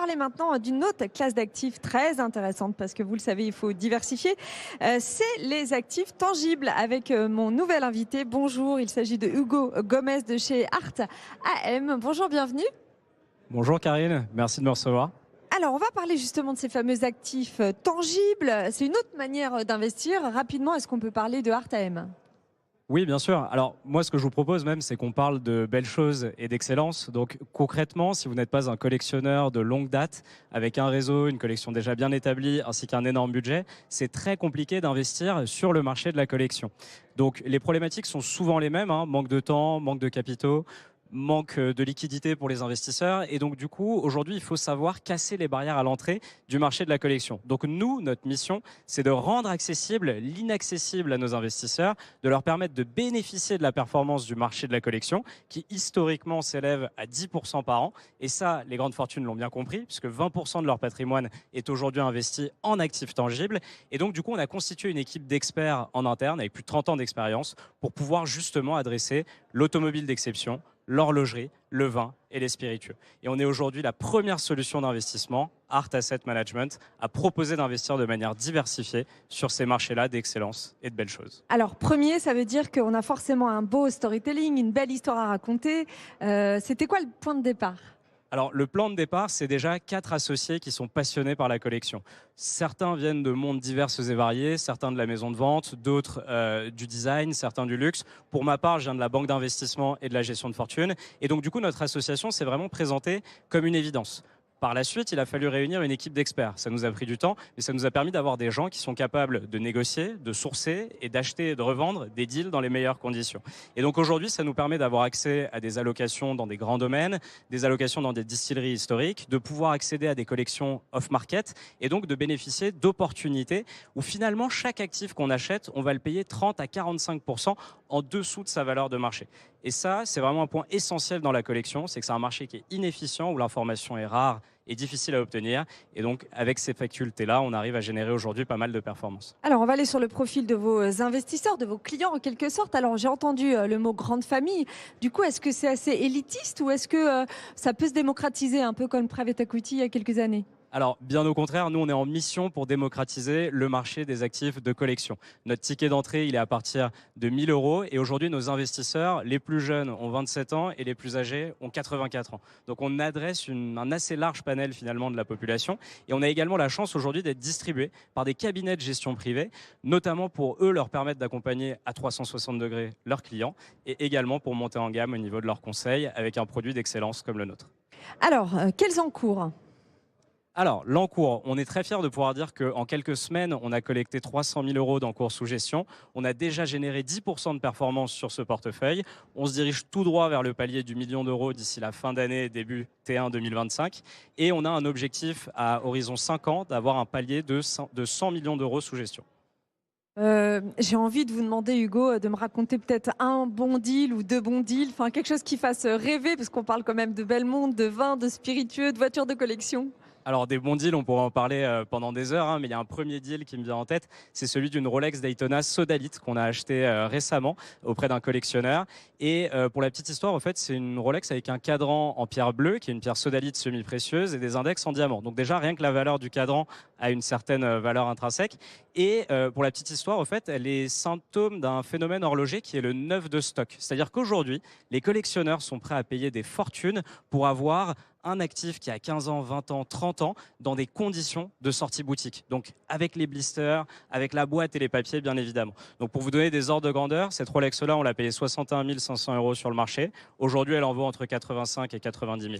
parler maintenant d'une autre classe d'actifs très intéressante parce que vous le savez, il faut diversifier. C'est les actifs tangibles avec mon nouvel invité. Bonjour, il s'agit de Hugo Gomez de chez Art AM. Bonjour, bienvenue. Bonjour Karine, merci de me recevoir. Alors, on va parler justement de ces fameux actifs tangibles. C'est une autre manière d'investir. Rapidement, est-ce qu'on peut parler de Art AM ? Oui, bien sûr. Alors, moi, ce que je vous propose même, c'est qu'on parle de belles choses et d'excellence. Donc, concrètement, si vous n'êtes pas un collectionneur de longue date, avec un réseau, une collection déjà bien établie, ainsi qu'un énorme budget, c'est très compliqué d'investir sur le marché de la collection. Donc, les problématiques sont souvent les mêmes, hein. Manque de temps, manque de capitaux, manque de liquidité pour les investisseurs. Et donc, du coup, aujourd'hui, il faut savoir casser les barrières à l'entrée du marché de la collection. Donc, nous, notre mission, c'est de rendre accessible l'inaccessible à nos investisseurs, de leur permettre de bénéficier de la performance du marché de la collection, qui historiquement s'élève à 10% par an. Et ça, les grandes fortunes l'ont bien compris, puisque 20% de leur patrimoine est aujourd'hui investi en actifs tangibles. Et donc, du coup, on a constitué une équipe d'experts en interne, avec plus de 30 ans d'expérience, pour pouvoir justement adresser l'automobile d'exception, l'horlogerie, le vin et les spiritueux. Et on est aujourd'hui la première solution d'investissement, Art Asset Management, à proposer d'investir de manière diversifiée sur ces marchés-là d'excellence et de belles choses. Alors, premier, ça veut dire qu'on a forcément un beau storytelling, une belle histoire à raconter. C'était quoi le point de départ ? Alors, le plan de départ, c'est déjà 4 associés qui sont passionnés par la collection. Certains viennent de mondes divers et variés, certains de la maison de vente, d'autres du design, certains du luxe. Pour ma part, je viens de la banque d'investissement et de la gestion de fortune. Et donc, du coup, notre association s'est vraiment présentée comme une évidence. Par la suite, il a fallu réunir une équipe d'experts. Ça nous a pris du temps, mais ça nous a permis d'avoir des gens qui sont capables de négocier, de sourcer et d'acheter et de revendre des deals dans les meilleures conditions. Et donc aujourd'hui, ça nous permet d'avoir accès à des allocations dans des grands domaines, des allocations dans des distilleries historiques, de pouvoir accéder à des collections off-market et donc de bénéficier d'opportunités où finalement chaque actif qu'on achète, on va le payer 30 à 45% en dessous de sa valeur de marché. Et ça, c'est vraiment un point essentiel dans la collection, c'est que c'est un marché qui est inefficient, où l'information est rare et difficile à obtenir. Et donc, avec ces facultés-là, on arrive à générer aujourd'hui pas mal de performances. Alors, on va aller sur le profil de vos investisseurs, de vos clients en quelque sorte. Alors, j'ai entendu le mot grande famille. Du coup, est-ce que c'est assez élitiste ou est-ce que ça peut se démocratiser un peu comme Private Equity il y a quelques années ? Alors, bien au contraire, nous, on est en mission pour démocratiser le marché des actifs de collection. Notre ticket d'entrée, il est à partir de 1 000 € et aujourd'hui, nos investisseurs, les plus jeunes ont 27 ans et les plus âgés ont 84 ans. Donc, on adresse un assez large panel finalement de la population et on a également la chance aujourd'hui d'être distribué par des cabinets de gestion privée, notamment pour eux leur permettre d'accompagner à 360 degrés leurs clients et également pour monter en gamme au niveau de leurs conseils avec un produit d'excellence comme le nôtre. Alors, quels encours ? Alors, l'encours, on est très fiers de pouvoir dire qu'en quelques semaines, on a collecté 300 000 € d'encours sous gestion. On a déjà généré 10% de performance sur ce portefeuille. On se dirige tout droit vers le palier du 1 million d'euros d'ici la fin d'année, début T1 2025. Et on a un objectif à horizon 5 ans d'avoir un palier de 100 millions d'euros sous gestion. J'ai envie de vous demander, Hugo, de me raconter peut-être un bon deal ou 2 bons deals, enfin quelque chose qui fasse rêver, parce qu'on parle quand même de bel monde, de vin, de spiritueux, de voitures de collection. Alors des bons deals, on pourrait en parler pendant des heures, hein, mais il y a un premier deal qui me vient en tête, c'est celui d'une Rolex Daytona Sodalite qu'on a acheté récemment auprès d'un collectionneur. Et pour la petite histoire, en fait, c'est une Rolex avec un cadran en pierre bleue, qui est une pierre Sodalite semi-précieuse, et des index en diamant. Donc déjà, rien que la valeur du cadran a une certaine valeur intrinsèque. Et pour la petite histoire, en fait, elle est symptôme d'un phénomène horloger qui est le neuf de stock. C'est-à-dire qu'aujourd'hui, les collectionneurs sont prêts à payer des fortunes pour avoir un actif qui a 15 ans, 20 ans, 30 ans dans des conditions de sortie boutique. Donc avec les blisters, avec la boîte et les papiers bien évidemment. Donc pour vous donner des ordres de grandeur, cette Rolex-là, on l'a payée 61 500 € sur le marché. Aujourd'hui, elle en vaut entre 85 et 90 000.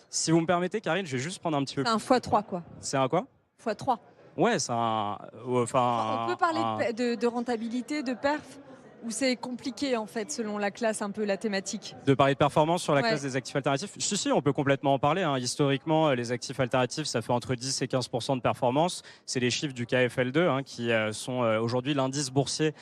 Si vous me permettez, Karine, je vais juste prendre un petit peu... C'est un x3 quoi. C'est un quoi ? x3. Ouais, c'est un... On peut parler de rentabilité, de perf, ou c'est compliqué en fait selon la classe, un peu la thématique? De parler de performance sur la Ouais. classe des actifs alternatifs. Si, on peut complètement en parler, hein. Historiquement, les actifs alternatifs, ça fait entre 10 et 15% de performance. C'est les chiffres du KFL2 hein, qui sont aujourd'hui l'indice boursier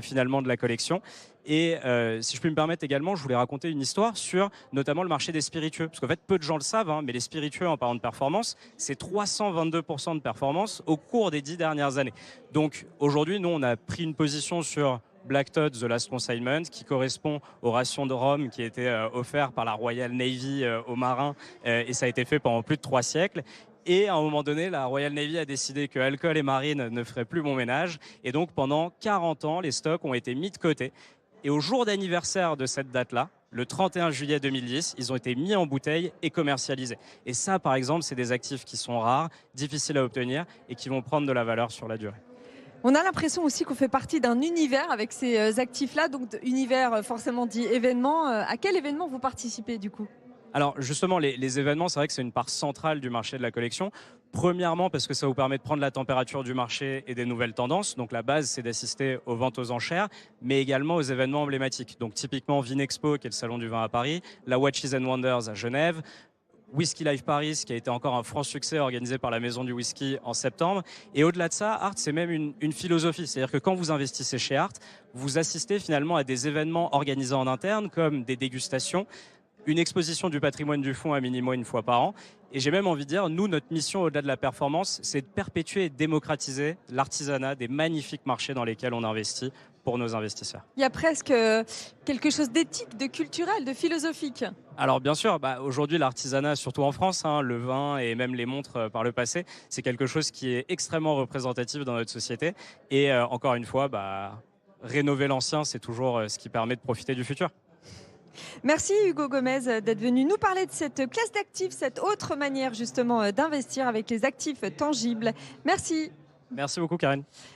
finalement de la collection. Et si je puis me permettre également, je voulais raconter une histoire sur notamment le marché des spiritueux. Parce qu'en fait, peu de gens le savent, hein, mais les spiritueux, en parlant de performance, c'est 322% de performance au cours des 10 dernières années. Donc aujourd'hui, nous, on a pris une position sur Black Todd The Last Consignment, qui correspond aux rations de rhum qui étaient offertes par la Royal Navy aux marins, et ça a été fait pendant plus de 3 siècles. Et à un moment donné, la Royal Navy a décidé que alcool et marine ne feraient plus bon ménage. Et donc, pendant 40 ans, les stocks ont été mis de côté. Et au jour d'anniversaire de cette date-là, le 31 juillet 2010, ils ont été mis en bouteille et commercialisés. Et ça, par exemple, c'est des actifs qui sont rares, difficiles à obtenir et qui vont prendre de la valeur sur la durée. On a l'impression aussi qu'on fait partie d'un univers avec ces actifs-là, donc univers forcément dit événement. À quel événement vous participez du coup ? Alors justement, les événements, c'est vrai que c'est une part centrale du marché de la collection. Premièrement, parce que ça vous permet de prendre la température du marché et des nouvelles tendances. Donc la base, c'est d'assister aux ventes aux enchères, mais également aux événements emblématiques. Donc typiquement Vinexpo, qui est le salon du vin à Paris, la Watches and Wonders à Genève, Whisky Live Paris, qui a été encore un franc succès organisé par la Maison du Whisky en septembre. Et au-delà de ça, Art, c'est même une philosophie. C'est-à-dire que quand vous investissez chez Art, vous assistez finalement à des événements organisés en interne, comme des dégustations, une exposition du patrimoine du fonds à minimum une fois par an. Et j'ai même envie de dire, nous, notre mission au-delà de la performance, c'est de perpétuer et de démocratiser l'artisanat des magnifiques marchés dans lesquels on investit pour nos investisseurs. Il y a presque quelque chose d'éthique, de culturel, de philosophique. Alors bien sûr, aujourd'hui l'artisanat, surtout en France, le vin et même les montres par le passé, c'est quelque chose qui est extrêmement représentatif dans notre société. Et encore une fois, rénover l'ancien, c'est toujours ce qui permet de profiter du futur. Merci Hugo Gomez d'être venu nous parler de cette classe d'actifs, cette autre manière justement d'investir avec les actifs tangibles. Merci. Merci beaucoup Karine.